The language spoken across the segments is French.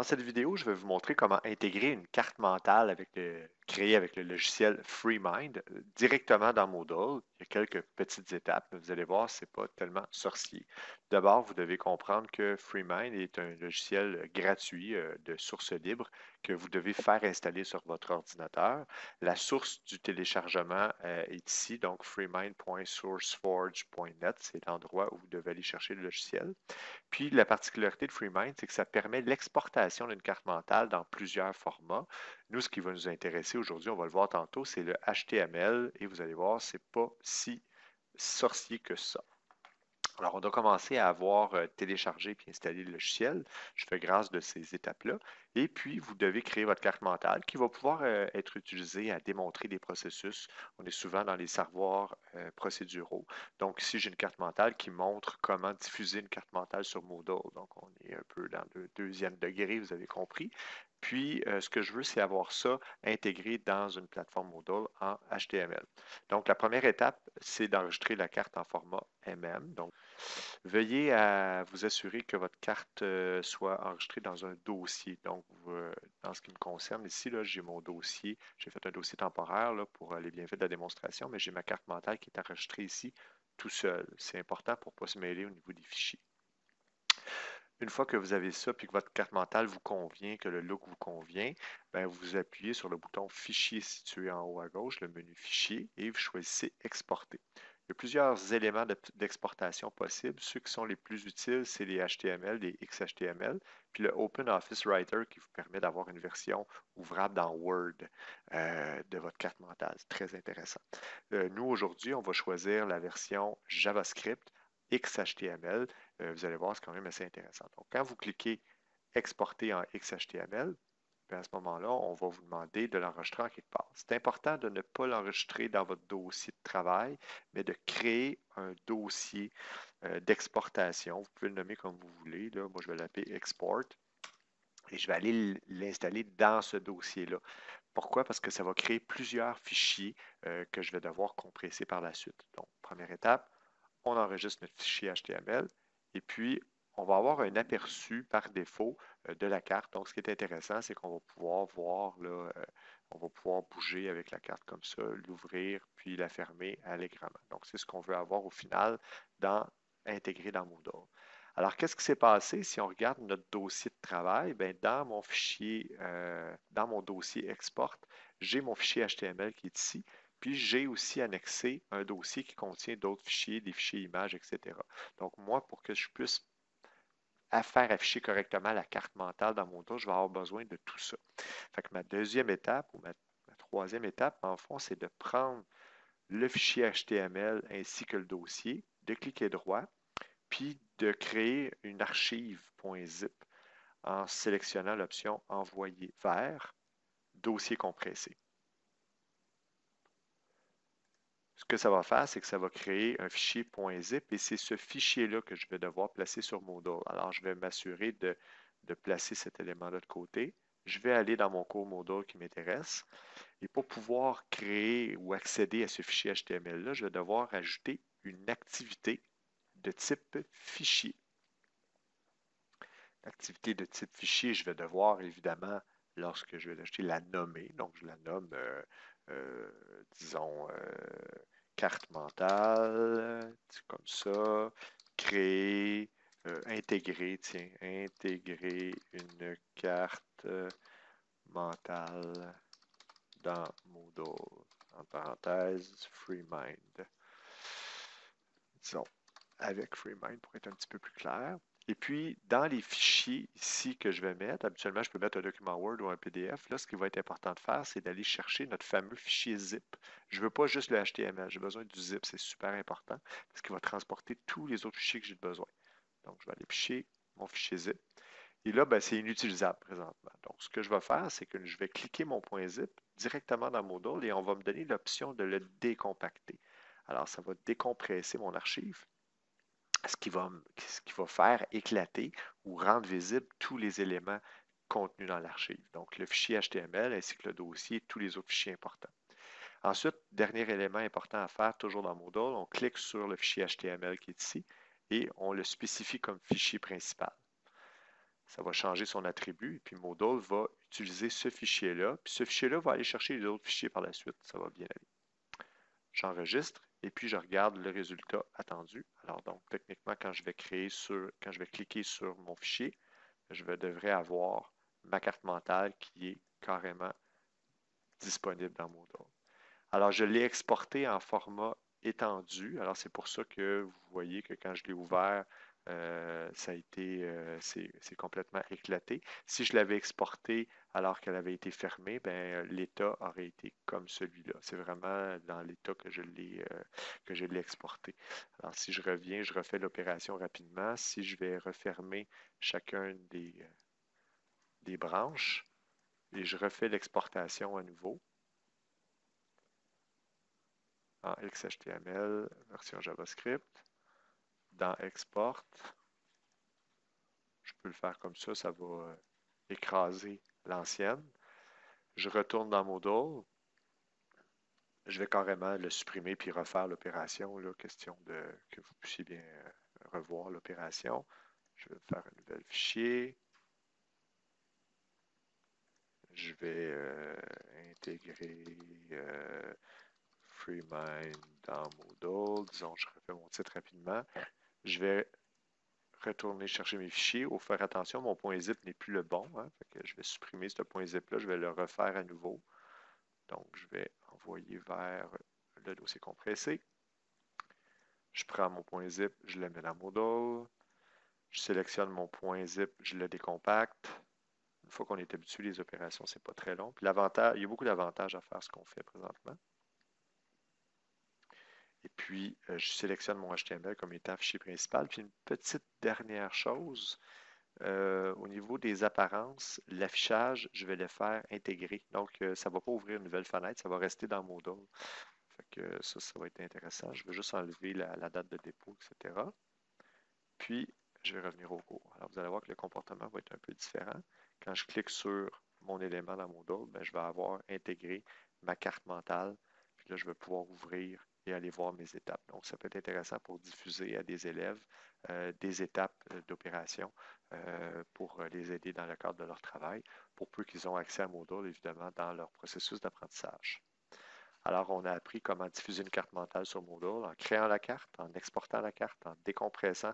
cette vidéo, je vais vous montrer comment intégrer une carte mentale créée avec le logiciel FreeMind directement dans Moodle. Il y a quelques petites étapes, mais vous allez voir, ce n'est pas tellement sorcier. D'abord, vous devez comprendre que FreeMind est un logiciel gratuit de source libre que vous devez faire installer sur votre ordinateur. La source du téléchargement est ici, donc freemind.sourceforge.net, c'est l'endroit où vous devez aller chercher le logiciel. Puis la particularité de FreeMind, c'est que ça permet l'exportation d'une carte mentale dans plusieurs formats. Nous, ce qui va nous intéresser aujourd'hui, on va le voir tantôt, c'est le HTML et vous allez voir, c'est pas si sorcier que ça. Alors, on doit commencer à avoir téléchargé puis installé le logiciel. Je fais grâce de ces étapes-là. Et puis, vous devez créer votre carte mentale qui va pouvoir être utilisée à démontrer des processus. On est souvent dans les savoirs procéduraux. Donc, ici, j'ai une carte mentale qui montre comment diffuser une carte mentale sur Moodle. Donc, on est un peu dans le deuxième degré, vous avez compris. Puis, ce que je veux, c'est avoir ça intégré dans une plateforme Moodle en HTML. Donc, la première étape, c'est d'enregistrer la carte en format MM. Donc, veuillez à vous assurer que votre carte soit enregistrée dans un dossier. Donc, dans ce qui me concerne, ici, j'ai mon dossier. J'ai fait un dossier temporaire là, pour les bienfaits de la démonstration, mais j'ai ma carte mentale qui est enregistrée ici tout seul. C'est important pour ne pas se mêler au niveau des fichiers. Une fois que vous avez ça, puis que votre carte mentale vous convient, que le look vous convient, ben vous appuyez sur le bouton Fichier situé en haut à gauche, le menu Fichier, et vous choisissez Exporter. Il y a plusieurs éléments d'exportation possibles. Ceux qui sont les plus utiles, c'est les HTML, les XHTML, puis le Open Office Writer qui vous permet d'avoir une version ouvrable dans Word de votre carte mentale. C'est très intéressant. Nous, aujourd'hui, on va choisir la version JavaScript XHTML. Vous allez voir, c'est quand même assez intéressant. Donc, quand vous cliquez Exporter en XHTML, à ce moment-là, on va vous demander de l'enregistrer en quelque part. C'est important de ne pas l'enregistrer dans votre dossier de travail, mais de créer un dossier d'exportation. Vous pouvez le nommer comme vous voulez. Là. Moi, je vais l'appeler Export et je vais aller l'installer dans ce dossier-là. Pourquoi? Parce que ça va créer plusieurs fichiers que je vais devoir compresser par la suite. Donc, première étape, on enregistre notre fichier HTML et puis on va avoir un aperçu par défaut de la carte. Donc, ce qui est intéressant, c'est qu'on va pouvoir voir, là, on va pouvoir bouger avec la carte comme ça, l'ouvrir, puis la fermer allègrement. Donc, c'est ce qu'on veut avoir au final intégré dans Moodle. Alors, qu'est-ce qui s'est passé si on regarde notre dossier de travail? Bien, dans mon fichier, dans mon dossier export, j'ai mon fichier HTML qui est ici. Puis j'ai aussi annexé un dossier qui contient d'autres fichiers, des fichiers images, etc. Donc moi, pour que je puisse faire afficher correctement la carte mentale dans Moodle, je vais avoir besoin de tout ça. Fait que ma deuxième étape ou ma troisième étape, en fond, c'est de prendre le fichier HTML ainsi que le dossier, de cliquer droit, puis de créer une archive .zip en sélectionnant l'option Envoyer vers dossier compressé. Ce que ça va faire, c'est que ça va créer un fichier .zip et c'est ce fichier-là que je vais devoir placer sur Moodle. Alors, je vais m'assurer de placer cet élément-là de côté. Je vais aller dans mon cours Moodle qui m'intéresse. Et pour pouvoir créer ou accéder à ce fichier HTML-là, je vais devoir ajouter une activité de type fichier. L'activité de type fichier, je vais devoir évidemment, lorsque je vais l'ajouter, la nommer. Donc, je la nomme, disons, carte mentale, comme ça, créer, intégrer, tiens, intégrer une carte mentale dans Moodle, en parenthèse, FreeMind. Disons, avec FreeMind pour être un petit peu plus clair. Et puis, dans les fichiers ici que je vais mettre, habituellement, je peux mettre un document Word ou un PDF. Là, ce qui va être important de faire, c'est d'aller chercher notre fameux fichier zip. Je ne veux pas juste le HTML, j'ai besoin du zip, c'est super important parce qu'il va transporter tous les autres fichiers que j'ai besoin. Donc, je vais aller picher mon fichier zip. Et là, ben, c'est inutilisable présentement. Donc, ce que je vais faire, c'est que je vais cliquer mon .zip directement dans Moodle et on va me donner l'option de le décompacter. Alors, ça va décompresser mon archive, ce qui va faire éclater ou rendre visible tous les éléments contenus dans l'archive. Donc, le fichier HTML ainsi que le dossier, tous les autres fichiers importants. Ensuite, dernier élément important à faire, toujours dans Moodle, on clique sur le fichier HTML qui est ici et on le spécifie comme fichier principal. ça va changer son attribut, et puis Moodle va utiliser ce fichier-là, puis ce fichier-là va aller chercher les autres fichiers par la suite. Ça va bien aller. J'enregistre, et puis je regarde le résultat attendu. Alors donc, techniquement, quand je vais cliquer sur mon fichier, devrais avoir ma carte mentale qui est carrément disponible dans Moodle. Alors, je l'ai exporté en format étendu. Alors, c'est pour ça que vous voyez que quand je l'ai ouvert, c'est complètement éclaté. Si je l'avais exporté alors qu'elle avait été fermée, ben, l'état aurait été comme celui-là. C'est vraiment dans l'état que je l'ai exporté. Alors, si je reviens, je refais l'opération rapidement. Si je vais refermer chacun des branches et je refais l'exportation à nouveau en XHTML, version JavaScript, dans Export, je peux le faire comme ça va écraser l'ancienne. Je retourne dans Moodle, je vais carrément le supprimer puis refaire l'opération, question de que vous puissiez bien revoir l'opération. Je vais faire un nouvel fichier. Je vais intégrer FreeMind dans Moodle. Disons, je refais mon titre rapidement. Je vais retourner chercher mes fichiers. Il faut faire attention, mon point zip n'est plus le bon. Hein, fait que je vais supprimer ce point zip-là. Je vais le refaire à nouveau. Donc, je vais envoyer vers le dossier compressé. Je prends mon point zip, je le mets dans Moodle. Je sélectionne mon point zip, je le décompacte. Une fois qu'on est habitué, les opérations, c'est pas très long. Puis l'avantage, il y a beaucoup d'avantages à faire ce qu'on fait présentement. Et puis, je sélectionne mon HTML comme étant fichier principal. Puis une petite dernière chose, au niveau des apparences, l'affichage, je vais le faire intégrer. Donc, ça ne va pas ouvrir une nouvelle fenêtre, ça va rester dans Moodle. Fait que ça va être intéressant. Je vais juste enlever la date de dépôt, etc. Puis, je vais revenir au cours. Alors, vous allez voir que le comportement va être un peu différent. Quand je clique sur mon élément dans Moodle, ben, je vais avoir intégré ma carte mentale. Puis là, je vais pouvoir ouvrir et aller voir mes étapes. Donc, ça peut être intéressant pour diffuser à des élèves des étapes d'opération pour les aider dans le cadre de leur travail, pour peu qu'ils ont accès à Moodle, évidemment, dans leur processus d'apprentissage. Alors, on a appris comment diffuser une carte mentale sur Moodle en créant la carte, en exportant la carte, en décompressant,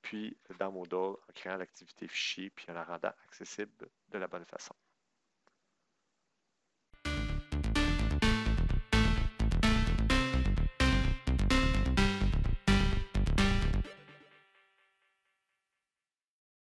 puis dans Moodle, en créant l'activité fichier, puis en la rendant accessible de la bonne façon.